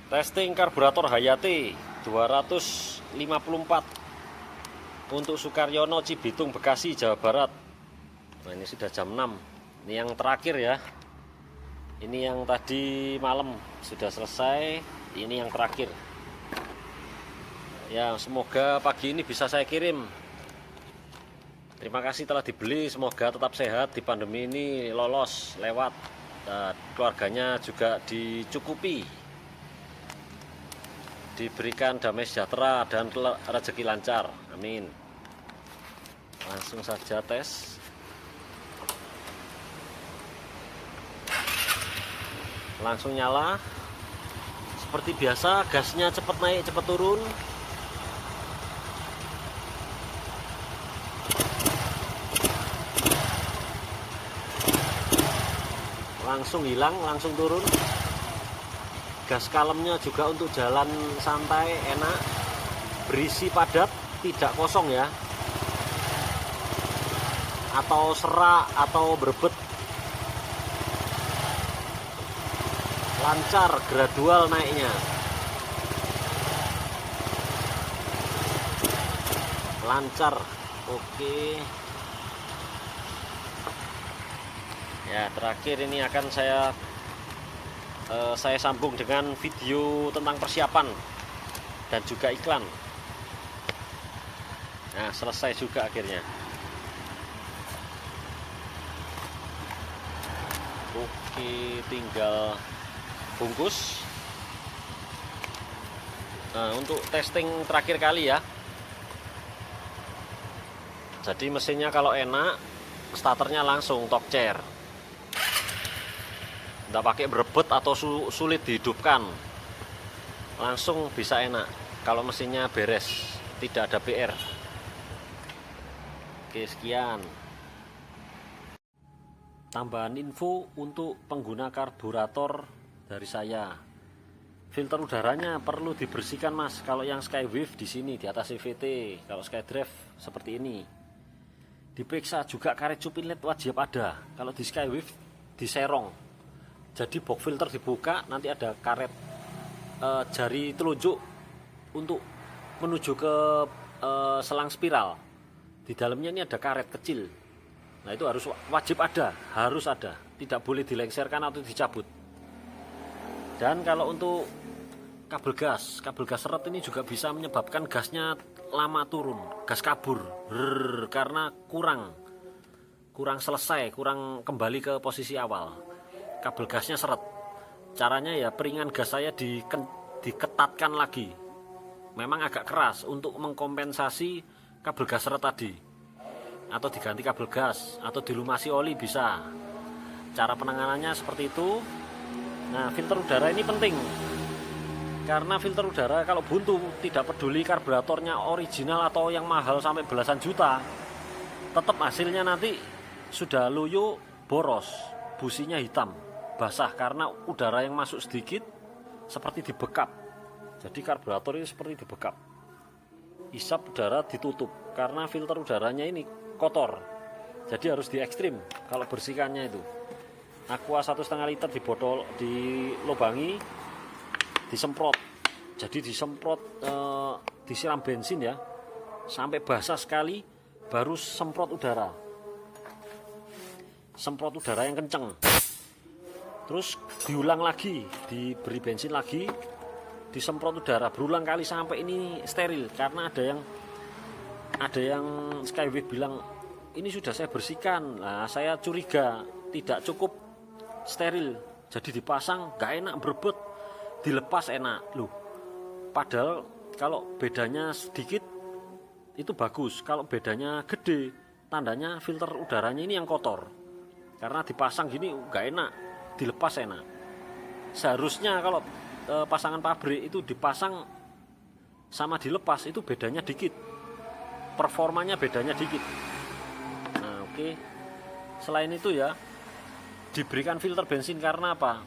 Testing karburator Hayati 254 untuk Sukaryono, Cibitung, Bekasi, Jawa Barat. Nah, ini sudah jam 6. Ini yang terakhir ya. Ini yang tadi malam sudah selesai. Ini yang terakhir. Ya, semoga pagi ini bisa saya kirim. Terima kasih telah dibeli. Semoga tetap sehat di pandemi ini, lolos lewat. Dan keluarganya juga dicukupi, diberikan damai sejahtera dan rezeki lancar. Amin. Langsung saja tes. Langsung nyala. Seperti biasa, gasnya cepat naik, cepat turun. Langsung hilang, langsung turun. Gas kalemnya juga untuk jalan santai, enak. Berisi padat, tidak kosong ya. Atau serak, atau berbet. Lancar, gradual naiknya. Lancar, oke. Ya, terakhir ini akan saya sambung dengan video tentang persiapan dan juga iklan. Nah, selesai juga akhirnya. Oke, tinggal bungkus. Nah, untuk testing terakhir kali ya. Jadi mesinnya kalau enak, starternya langsung torque chair. Tidak pakai berebut atau sulit dihidupkan, langsung bisa enak kalau mesinnya beres, tidak ada PR. Oke, sekian tambahan info untuk pengguna karburator dari saya. Filter udaranya perlu dibersihkan mas. Kalau yang Skywave di sini di atas CVT, kalau Skydrive seperti ini. Diperiksa juga karet cup inlet wajib ada. Kalau di Skywave diserong. Jadi box filter dibuka, nanti ada karet jari telunjuk untuk menuju ke selang spiral. Di dalamnya ini ada karet kecil. Nah, itu harus wajib ada, harus ada. Tidak boleh dilengserkan atau dicabut. Dan kalau untuk kabel gas seret ini juga bisa menyebabkan gasnya lama turun, gas kabur, karena kurang selesai, kurang kembali ke posisi awal. Kabel gasnya seret. Caranya ya peringan gas saya diketatkan lagi. Memang agak keras untuk mengkompensasi kabel gas seret tadi. Atau diganti kabel gas, atau dilumasi oli bisa. Cara penanganannya seperti itu. Nah, filter udara ini penting. Karena filter udara kalau buntu, tidak peduli karburatornya original atau yang mahal sampai belasan juta, tetap hasilnya nanti sudah loyo, boros, businya hitam, basah karena udara yang masuk sedikit seperti dibekap. Jadi karburator ini seperti dibekap. Isap udara ditutup karena filter udaranya ini kotor. Jadi harus di ekstrim kalau bersihkannya itu. Aqua 1,5 liter dilubangi, disemprot. Jadi disemprot, disiram bensin ya, sampai basah sekali, baru semprot udara. Semprot udara yang kenceng. Terus diulang lagi, diberi bensin lagi, disemprot udara berulang kali sampai ini steril. Karena ada yang Skywave bilang ini sudah saya bersihkan. Nah, saya curiga tidak cukup steril, jadi dipasang gak enak, berebut, dilepas enak loh. Padahal kalau bedanya sedikit itu bagus, kalau bedanya gede tandanya filter udaranya ini yang kotor. Karena dipasang gini gak enak, dilepas enak. Seharusnya kalau pasangan pabrik itu dipasang sama dilepas itu bedanya dikit, performanya bedanya dikit. Nah, oke. Selain itu ya, diberikan filter bensin karena apa?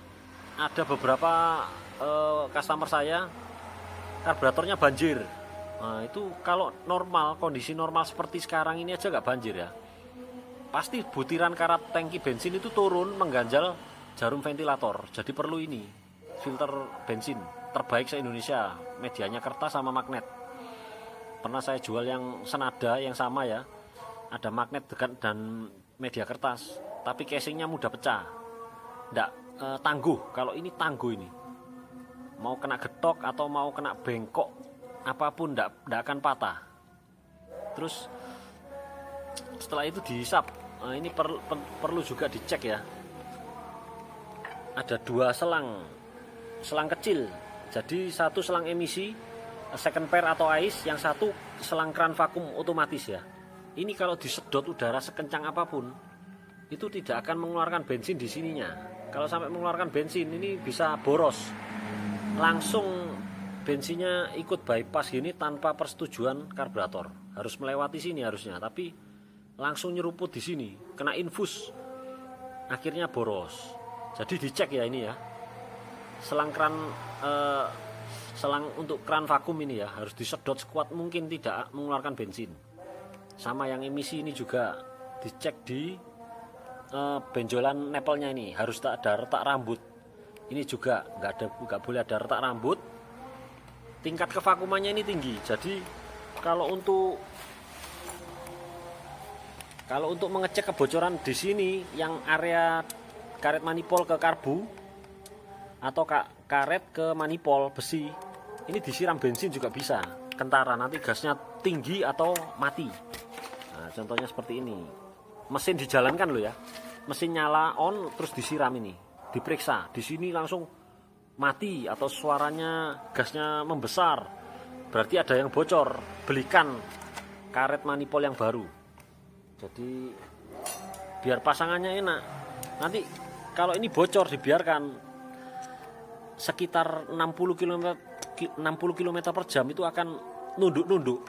Ada beberapa customer saya karburatornya banjir. Nah, itu kalau normal, kondisi normal seperti sekarang ini aja nggak banjir ya. Pasti butiran karat tangki bensin itu turun mengganjal jarum ventilator. Jadi perlu ini filter bensin. terbaik se-Indonesia, medianya kertas sama magnet. Pernah saya jual yang senada yang sama ya, ada magnet dan media kertas, tapi casingnya mudah pecah, nggak tangguh. Kalau ini tangguh, ini mau kena getok atau mau kena bengkok apapun nggak akan patah. Terus setelah itu dihisap. Nah, ini perlu juga dicek ya, ada 2 selang kecil, jadi satu selang emisi second pair atau ice, yang satu selang keran vakum otomatis ya. Ini kalau disedot udara sekencang apapun itu tidak akan mengeluarkan bensin di sininya. Kalau sampai mengeluarkan bensin ini bisa boros, langsung bensinnya ikut bypass gini tanpa persetujuan karburator. Harus melewati sini harusnya, tapi langsung nyeruput di sini, kena infus, akhirnya boros. Jadi dicek ya ini ya, selang untuk keran vakum ini ya harus disedot sekuat mungkin, tidak mengeluarkan bensin. Sama yang emisi ini juga dicek di benjolan nepelnya, ini harus tak ada retak rambut. Ini juga nggak boleh ada retak rambut. Tingkat kevakumannya ini tinggi. Jadi kalau untuk mengecek kebocoran di sini, yang area karet manifold ke karbu atau karet ke manifold besi, ini disiram bensin juga bisa, kentara, nanti gasnya tinggi atau mati. Nah, contohnya seperti ini. Mesin dijalankan loh ya, mesin nyala on terus disiram, ini diperiksa di sini langsung mati atau suaranya gasnya membesar, berarti ada yang bocor. Belikan karet manifold yang baru. Jadi biar pasangannya enak. Nanti kalau ini bocor dibiarkan sekitar 60 km per jam itu akan nunduk,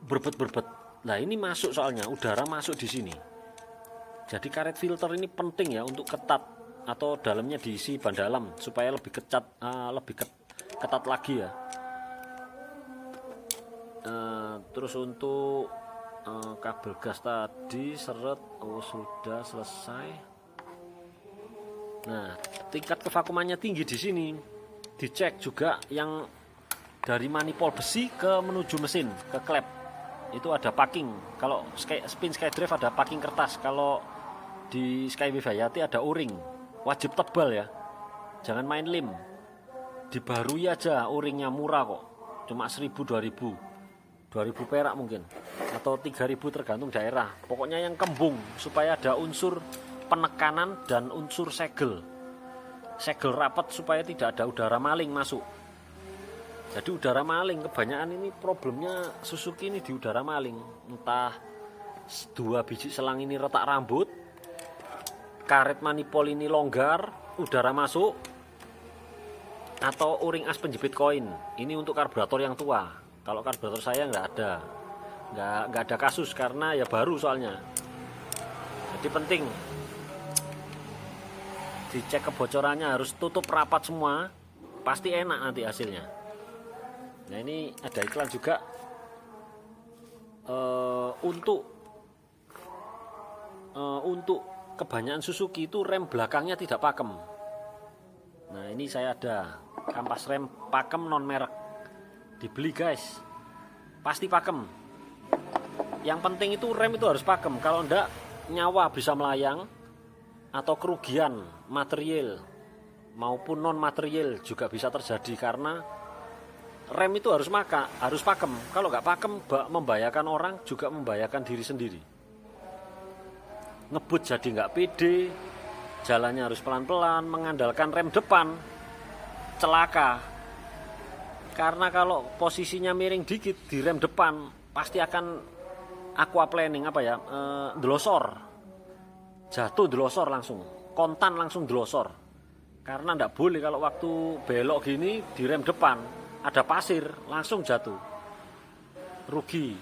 berbet. Nah, ini masuk, soalnya udara masuk di sini. Jadi karet filter ini penting ya untuk ketat, atau dalamnya diisi ban dalam supaya lebih ketat lagi ya. Terus untuk kabel gas tadi seret, sudah selesai. Nah, tingkat kevakumannya tinggi di sini. Dicek juga yang dari manifold besi ke menuju mesin ke klep itu ada packing. Kalau spin SkyDrive ada packing kertas, kalau di Skywave Hayati ada o-ring. Wajib tebal ya, jangan main lem. Dibarui aja, o-ringnya murah kok, cuma 1.000, 2.000 perak mungkin, atau 3.000 tergantung daerah. Pokoknya yang kembung supaya ada unsur penekanan dan unsur segel rapat supaya tidak ada udara maling masuk. Jadi udara maling kebanyakan ini problemnya Suzuki ini di udara maling. Entah 2 biji selang ini retak rambut, karet manifold ini longgar, udara masuk, atau o-ring as penjepit koin. Ini untuk karburator yang tua. Kalau karburator saya nggak ada kasus karena ya baru soalnya. Jadi penting dicek kebocorannya, harus tutup rapat semua, pasti enak nanti hasilnya. Nah, ini ada iklan juga untuk kebanyakan Suzuki itu rem belakangnya tidak pakem. Nah, ini saya ada kampas rem pakem non merek, dibeli guys, pasti pakem. Yang penting itu rem itu harus pakem, kalau enggak nyawa bisa melayang atau kerugian material maupun non material juga bisa terjadi karena rem itu harus pakem. Kalau nggak pakem membahayakan orang, juga membahayakan diri sendiri. Ngebut jadi nggak pede, jalannya harus pelan-pelan, mengandalkan rem depan, celaka. Karena kalau posisinya miring dikit di rem depan pasti akan aquaplaning, delosor, jatuh delosor langsung, kontan langsung delosor. Karena nggak boleh kalau waktu belok gini di rem depan ada pasir langsung jatuh, rugi.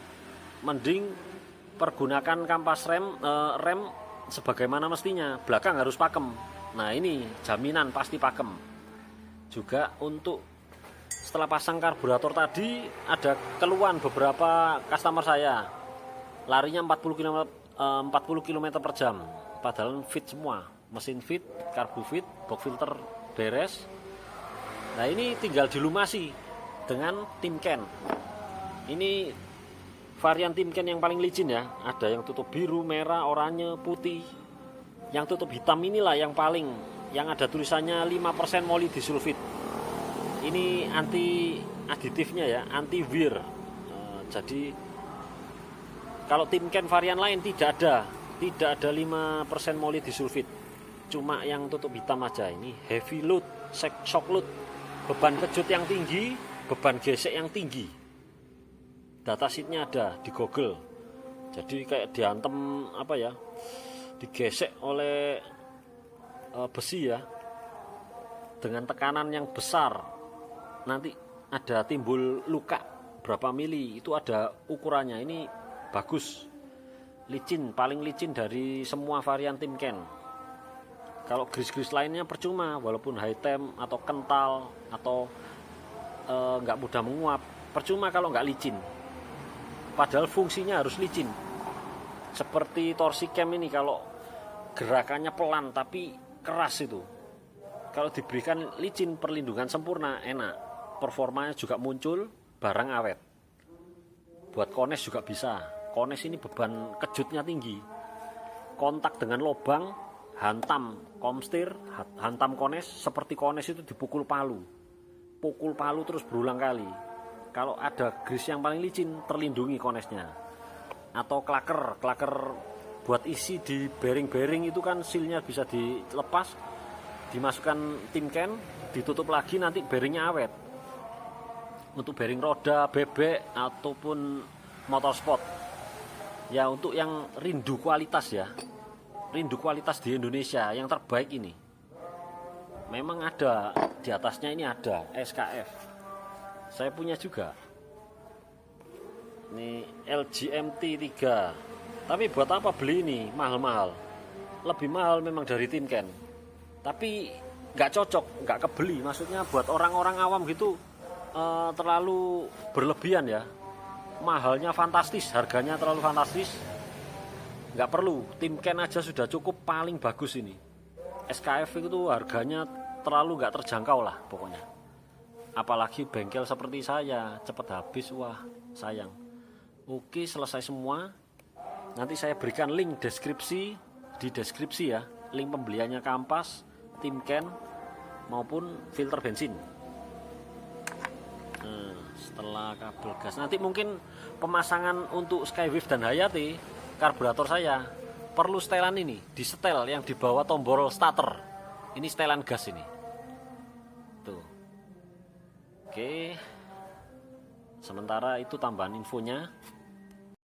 Mending pergunakan kampas rem sebagaimana mestinya, belakang harus pakem. Nah, ini jaminan pasti pakem. Juga untuk setelah pasang karburator tadi ada keluhan beberapa customer saya, larinya 40 km per jam, padahal fit semua, mesin fit, karbu fit, box filter beres, Nah ini tinggal dilumasi dengan Timken. Ini varian Timken yang paling licin ya. Ada yang tutup biru, merah, oranye, putih. Yang tutup hitam inilah yang paling, yang ada tulisannya 5% molybdisulfit. Ini anti aditifnya ya, anti wear. Jadi kalau Timken varian lain tidak ada 5% molybdisulfit. Cuma yang tutup hitam aja. Ini heavy load, shock load, beban kejut yang tinggi, beban gesek yang tinggi. Datasheetnya ada di Google. Jadi kayak diantem apa ya, digesek oleh besi ya, dengan tekanan yang besar, nanti ada timbul luka berapa mili, itu ada ukurannya. Ini bagus, licin, paling licin dari semua varian Timken. Kalau gris-gris lainnya percuma, walaupun high temp atau kental atau nggak mudah menguap, percuma kalau nggak licin. Padahal fungsinya harus licin. Seperti torsi cam ini, kalau gerakannya pelan tapi keras itu, kalau diberikan licin, perlindungan sempurna, enak, performanya juga muncul, barang awet. Buat kones juga bisa. Kones ini beban kejutnya tinggi, kontak dengan lubang, hantam komstir, hantam kones, seperti kones itu dipukul palu, pukul palu terus berulang kali. Kalau ada gris yang paling licin, terlindungi konesnya. Atau klaker buat isi di bearing itu kan sealnya bisa dilepas, dimasukkan Timken, ditutup lagi, nanti bearingnya awet. Untuk bearing roda, bebek ataupun motorsport ya, untuk yang rindu kualitas ya, rindu kualitas di Indonesia yang terbaik ini. Memang ada di atasnya, ini ada SKF, saya punya juga. Ini LGMT 3. Tapi buat apa beli ini mahal-mahal? Lebih mahal memang dari Timken, tapi nggak cocok, nggak kebeli. Maksudnya buat orang-orang awam gitu terlalu berlebihan ya. Mahalnya fantastis, harganya terlalu fantastis. Nggak perlu, Timken aja sudah cukup, paling bagus ini. SKF itu harganya terlalu nggak terjangkau lah pokoknya. Apalagi bengkel seperti saya, cepat habis, wah sayang. Oke, selesai semua. Nanti saya berikan link di deskripsi ya, link pembeliannya kampas, Timken maupun filter bensin. Nah, setelah kabel gas, nanti mungkin pemasangan untuk Skywave dan Hayati karburator saya perlu setelan ini, di setel yang di bawah tombol starter. Ini setelan gas ini. Tuh. Oke. Sementara itu tambahan infonya.